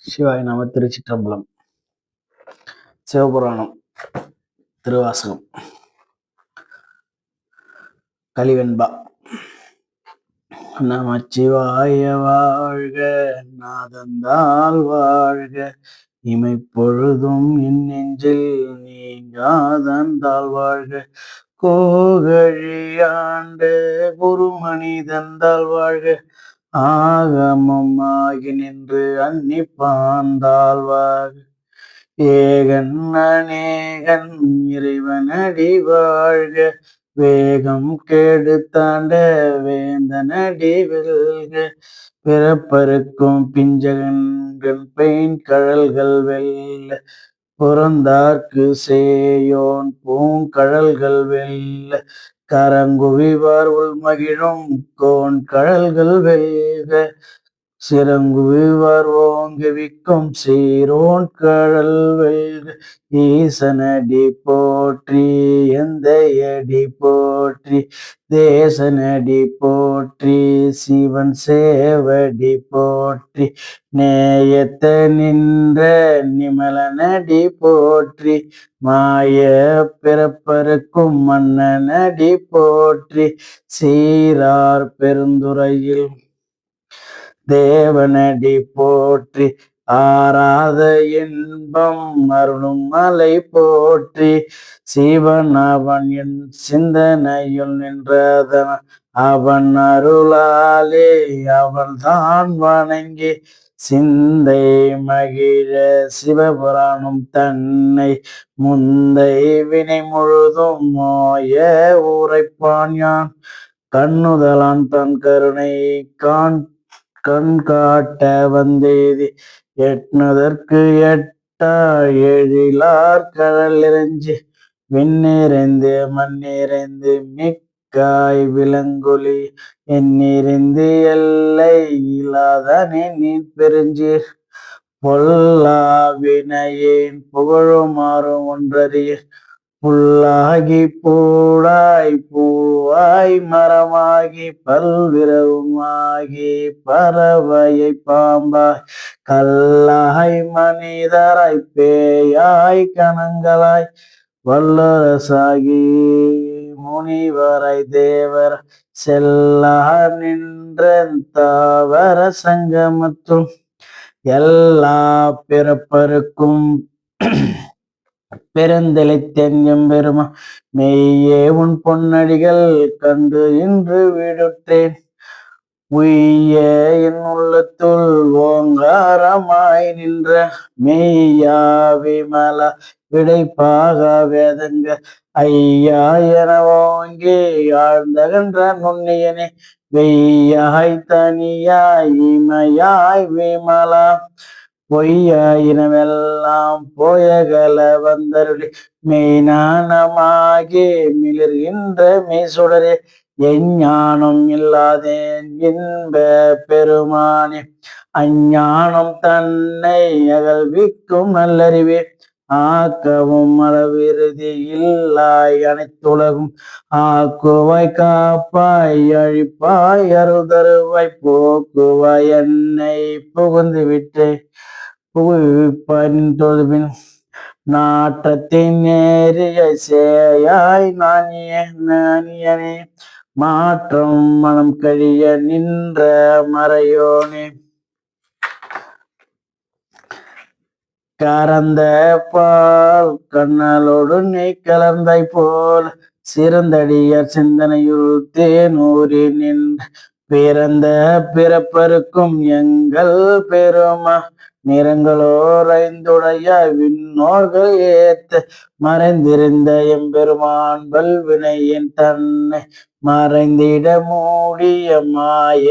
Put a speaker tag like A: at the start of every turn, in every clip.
A: சிவாய நம. திருச்சிற்றம்பலம். சிவபுராணம் திருவாசகம். கலிவெண்பா. நமச்சிவாய வாழ்க, நாதந்தாள் வாழ்க, இமைப்பொழுதும் நெஞ்சில் நீங்காதந்தாள் வாழ்க, கோகழியாண்ட குருமணிதந்தாள் வாழ்க, ஆகமம் ஆகி நின்று அன்னிப்பாந்தாள் வாழ்க, ஏகன் அநேகன் இறைவனடி வாழ்க, வேகம் கெடுத்தாண்ட வேந்தனடி வெல்க, பிறப்பருக்கும் பிஞ்சகன்கள் பெயின் கழல்கள் வெல்ல, புறந்தார்க்கு சேயோன் பூங்கழல்கள் வெல்ல, கரங்குவிவார் உள்மகிழும் கோன் கழல்கள் வெல்க, சிறங்குவிவார் ஓங்குவிக்கும் சீரோன் கழல் வெல்க, ஈசனடி போற்றி எந்தையடி போற்றி, தேசனடி போற்றி சிவன் சேவடி போற்றி, நேயத்த நின்ற நிமலனடி போற்றி, மாய பிறப்பருக்கும் மன்னனடி போற்றி, சீரார் பெருந்துறையில் தேவனடி போற்றி, ஆராத இன்பம் அருளும் மலை போற்றி, சிவன் அவன் என் சிந்தனையுள் நின்றதன அவன் அருளாலே அவள் தான் வணங்கி, சிந்தை மகிழ சிவபுராணம் தன்னை முந்தை வினை முழுதும் மோய உரைப்பான் யான், கண்ணுதலான் தன் கருணை கண் காட்ட வந்தேதி, எட்டுதற்கு எட்டா எழிலார் கடல் இறைஞ்சி, விண்ணிறைந்து மண்ணிறைந்து மிக்காய் விலங்கொலி, எண்ணிறைந்து எல்லை இல்லாதனே நீ பெருஞ்சீர், பொல்லா வினையேன் புகழுமாறும் ஒன்றறிய, புல்லாகி பூடாய் பூவாய் மரமாகி பல்விரவுமாகி பறவையை பாம்பாய் கல்லாய் மனிதராய் பேயாய் கணங்களாய், வல்லரசாகி முனிவராய் தேவர் செல்லா நின்ற தாவர சங்கமத்தும், எல்லா பிறப்பருக்கும் பெருந்தெளித்தென் எம்பெருமா, மெய்யே உன் பொன்னடிகள் கண்டு இன்று விடுற்றேன், உய்ய என் உள்ளத்துள் ஓங்காரமாய் நின்ற, மெய்யா விமலா விடைப்பாக வேதங்க ஐயா என ஓங்கி ஆழ்ந்தகன்ற நுண்ணியனே, வெய்யாய் தனியாய் இமையாய் விமலா, பொய்யாயினவெல்லாம் போயகல வந்தருளி, மெய்ஞானமாகி மிளிர்கின்ற மெய்சுடரே, எஞ்ஞானம் இல்லாதேன் இன்ப பெருமானே, அஞ்ஞானம் தன்னை அகழ்விக்கும் நல்லறிவே, ஆக்கவும் அளவிறுதி இல்லாய் அனைத்துலகும், ஆக்குவாய் காப்பாய் அழிப்பாய் அருள் தருவாய், போக்குவாய் என்னை புகுந்து விட்டே புகுவிப்பின் நாற்றத்தின் நேரிய சேயாய் நானியனே, மாற்றம் மனம் கழிய நின்ற மறையோனே, கறந்த பால் கண்ணலோடு நெய் கலந்தாய் போல், சிறந்தடியார் சிந்தனையுள் தேனூரி நின்ற, பிறந்த பிறப்பருக்கும் எங்கள் பெருமா, நிறங்களோர் ஐந்துடைய விண்ணோர்கள் ஏத்த, மறைந்திருந்த எம்பெருமான் வல்வினையின் தன்னை, மறைந்திட மூடிய மாய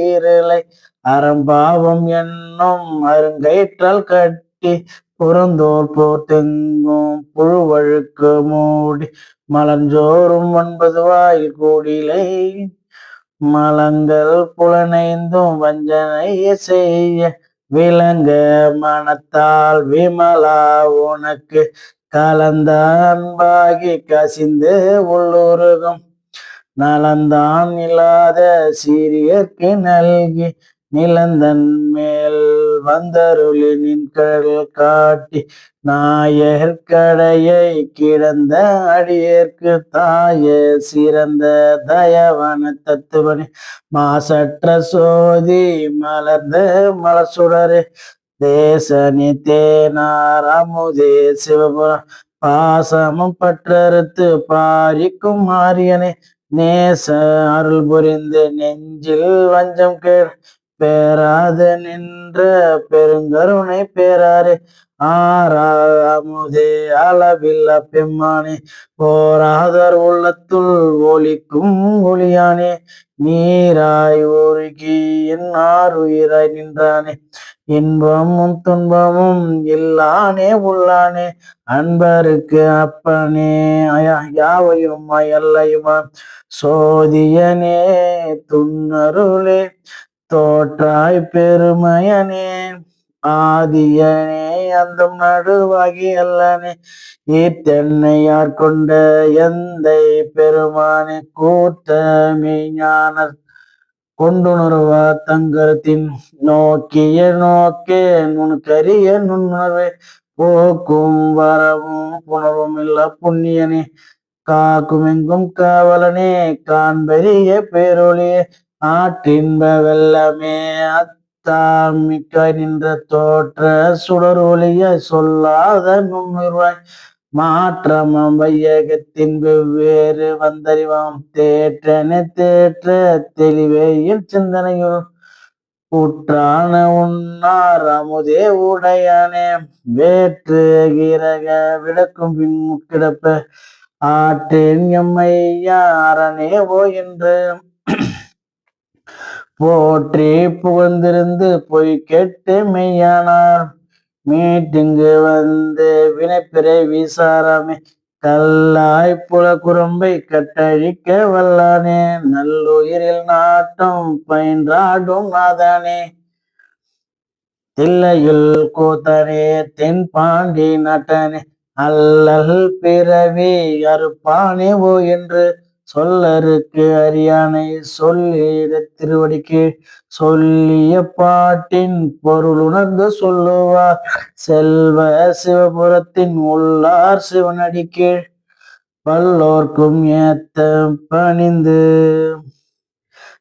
A: இருளை, அறம்பாவம் என்னும் அருங்கயிற்றால் கட்டி, புறந்தோல் போர்த்தெங்கும் புழுவழுக்கு மூடி, மலர்ஞ்சோறும் 9 வாயில் கூடிலை, மலங்கள் புலனைந்தும் வஞ்சனை செய்ய, விளங்க மனத்தால் விமலா உனக்கு கலந்த அன்பாகி கசிந்து உள்ளுருகும், நலந்தான் இல்லாத சீரியர்க்கு நல்கி, நிலந்தன் மேல் வந்தருளி நின் கடல் காட்டி நாயர் கடையை கிடந்த அடியேற்கு தாய சிறந்த தயவன தத்துவனி மாசற்ற சோதி மலர்ந்த மலர் சுடரே தேசனி தேனார் அமுதே சிவபுரம் பாசமும் பற்றறுத்து பாரிக்கும் ஆரியனே நேச அருள் புரிந்து நெஞ்சில் வஞ்சம் கேள் பேராது நின்ற பெருங்கருணை பேராறு ஆரா அமுதே அளவில்ல பெம்மானே போராதர் உள்ளத்துள் ஒளிக்கும் ஒளியானே நீராய் உருகி என் ஆறுயிராய் நின்றானே இன்பமும் துன்பமும் இல்லானே உள்ளானே அன்பருக்கு அப்பனே யாவையும் எல்லையுமா சோதியனே துன்னருளே தோற்றாய் பெருமையனே ஆதியனே அந்தம் நடுவாகி அல்லனே ஈத்தென்னையார் கொண்ட எந்தை பெருமானே கூட்டமே ஞான கொண்டுணர்வா தங்கரத்தின் நோக்கிய நோக்கே நுணுக்கரிய நுண்ணுணர்வே போக்கும் வரவும் புணர்வும் இல்ல புண்ணியனே காக்கும் எங்கும் காவலனே காண்பெரிய பேரொழியே ஆற்றின்ப வெள்ளமே அத்தாமிக்காய் நின்ற தோற்ற சுடர் ஒளிய சொல்லாத நுண்ணுருவாய் மாற்றமாம் வையகத்தின் வெவ்வேறு வந்தறிவாம் தேற்றன தேற்ற தெளிவேயில் சிந்தனையுள் உற்றான உன்னார் அமுதே உடையானே வேற்று கிரக விளக்கும் பின் கிடப்ப ஆற்றேன் எம்மையாரனேவோ என்று போற்றி புகழ்ந்திருந்து பொய் கெட்டு மெய்யானார் மீட்டிங்கு வந்து வினைப்பிறை விசாரமே கல்லாய் புல குறும்பை கட்டழிக்க வல்லானே நல்லுயிரில் நாட்டம் பயின்றாடும் நாதானே தில்லையுள் கூத்தனே தென் பாண்டி நாட்டனே அல்லல் பிறவி அறுப்பானே ஓ என்று சொல்லருக்கு அரியானை சொல்லிட திருவடிக்கு சொல்லிய பாட்டின் பொருள் உணர்ந்து சொல்லுவார் செல்வ சிவபுரத்தின் உள்ளார் சிவனடிக்கு பல்லோர்க்கும் ஏத்த பணிந்து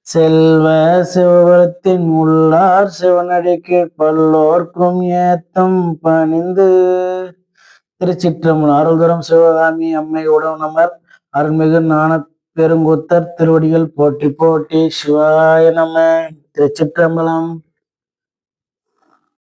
A: செல்வ சிவபுரத்தின் உள்ளார் சிவனடிக்கு பல்லோர்க்கும் ஏத்தம் பணிந்து. திருச்சிற்றம்பலம். அருள்தரும் சிவகாமி அம்மை உடனமர் அருள்மிகு ஞான பெருங்கூத்தர் திருவடிகள் போற்றி போற்றி. சிவாய நம. திருச்சிற்றம்பலம்.